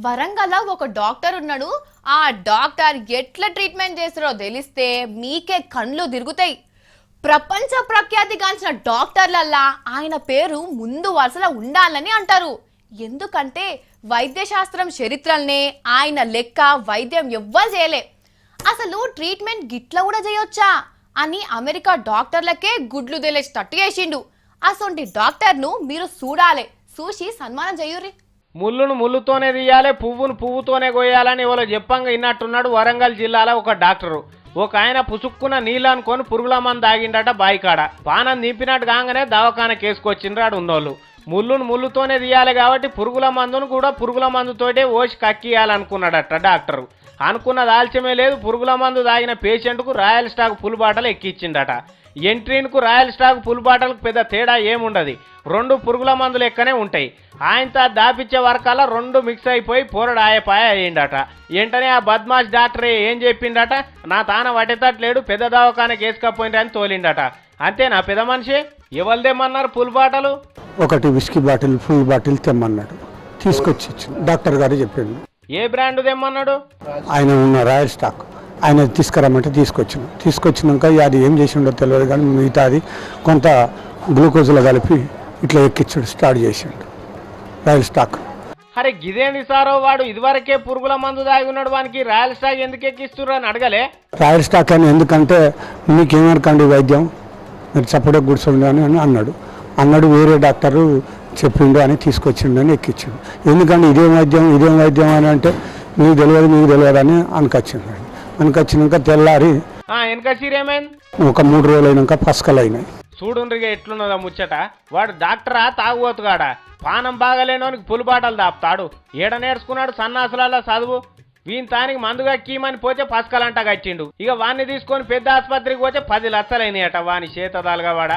వరంగల్ ఒక డాక్టర్ ఉన్నాడు. ఆ డాక్టర్ ఎట్లా ట్రీట్మెంట్ చేస్తారో తెలిస్తే మీకే కళ్ళు తిరుగుతాయి. ప్రపంచ ప్రఖ్యాతిగాంచిన డాక్టర్లల్లా ఆయన పేరు ముందు వరుసలో ఉండాలని అంటారు. ఎందుకంటే వైద్యశాస్త్రం చరిత్రల్నే ఆయన లెక్క వైద్యం ఎవ్వరు చేయలే. అసలు ట్రీట్మెంట్ గిట్ల కూడా చేయొచ్చా అని అమెరికా డాక్టర్లకే గుడ్లు తెలిసేటట్టు చేసిండు. అసొంటి డాక్టర్ను మీరు చూడాలి, చూసి సన్మానం చేయుర్రి. ముళ్ళును ముళ్ళుతోనే తీయాలి, పువ్వును పువ్వుతోనే కొయ్యాలని ఎవరో చెప్పంగా ఇన్నట్టున్నాడు వరంగల్ జిల్లాలో ఒక డాక్టరు. ఒక ఆయన పుసుక్కున్న నీళ్ళు అనుకొని పురుగుల మందు తాగిండట బాయికాడ. పానం నింపినట్టు కాగానే దవాఖాన కేసుకొచ్చిండ్రాడు ఉన్నోళ్ళు. ముళ్ళును ముళ్ళుతోనే తీయాలి కాబట్టి పురుగుల మందును కూడా పురుగుల మందుతోటే ఓసి కక్కియాలనుకున్నాడట డాక్టరు. అనుకున్నది ఆలస్యమే లేదు. పురుగుల మందు తాగిన పేషెంట్కు రాయల్ స్టాక్ ఫుల్ బాటలు ఎక్కిచ్చిండట. ఎంట్రీన్కు రాయల్ స్టాక్ ఫుల్ బాటలకు పెద్ద తేడా ఏముండదు, రెండు పురుగుల మందులు ఎక్కనే ఉంటాయి. ఆయనతో దాపిచ్చే వరకల్లా రెండు మిక్స్ అయిపోయి పోరడు ఆయపాయ అయ్యిండట. వెంటనే ఆ బద్మాష్ డాక్టర్ ఏం చెప్పిండట, నా తాన వటేతట్లేడు, పెద్ద దవాఖానకి వేసుకపోయిండ్రు అని తోలిండట. అంతేనా పెద్ద మనిషి? ఎవరిదేమన్నారు ఫుల్ బాటలు? ఒకటి విస్కీ బాటిల్ ఫుల్ బాటిల్ తెమ్మన్నాడు, తీసుకొచ్చి డాక్టర్ గారు చెప్పిండు. ఏ బ్రాండ్ తెమ్మన్నాడు? ఆయన ఉన్న రాయల్ స్టాక్ ఆయన తీసుకురమ్మంటే తీసుకొచ్చినాక అది ఏం చేసిండో తెలియదు కానీ మిగతా అది కొంత గ్లూకోజ్లో కలిపి ఇట్లా ఎక్కించాడు, స్టార్ట్ చేసిండు రాయల్ స్టాక్. అరే గిదేంది సారో, వాడు ఇదివరకే పురుగుల మందు దాగి ఉన్నాడు, వానికి రాయల్ స్టాక్ ఎందుకు ఎక్కిస్తున్నారు అని అడగలే? రాయల్ స్టాక్ అని ఎందుకంటే మీకేమనకండి వైద్యం, మీరు చప్పడే కూర్చోండి అని అన్నాడు. వేరే డాక్టరు చెప్పిండు అని తీసుకొచ్చిండు అని ఎక్కించిండు. ఎందుకంటే ఇదేం వైద్యం అని అంటే మీకు తెలియదు అని అనుకొచ్చినాక తెల్లారి ఒక 3 రోజులు అయినాక పసకలు అయినాయి. చూడుండ్రిగా ఎట్లున్నదా ముచ్చట. వాడు డాక్టరా తాగుబోతుగాడా? పానం బాగలేనోనికి పులిబాటలు దాపుతాడు. ఏడ నేర్చుకున్నాడు సన్నాసులలో చదువు. వీని తానికి మందుగా కీమని పోతే పసకలంట కట్టిండు. ఇక వాడిని తీసుకొని పెద్ద ఆసుపత్రికి పోతే 10 లక్షలైనాయట వాని చేతదాలుగా వాడ.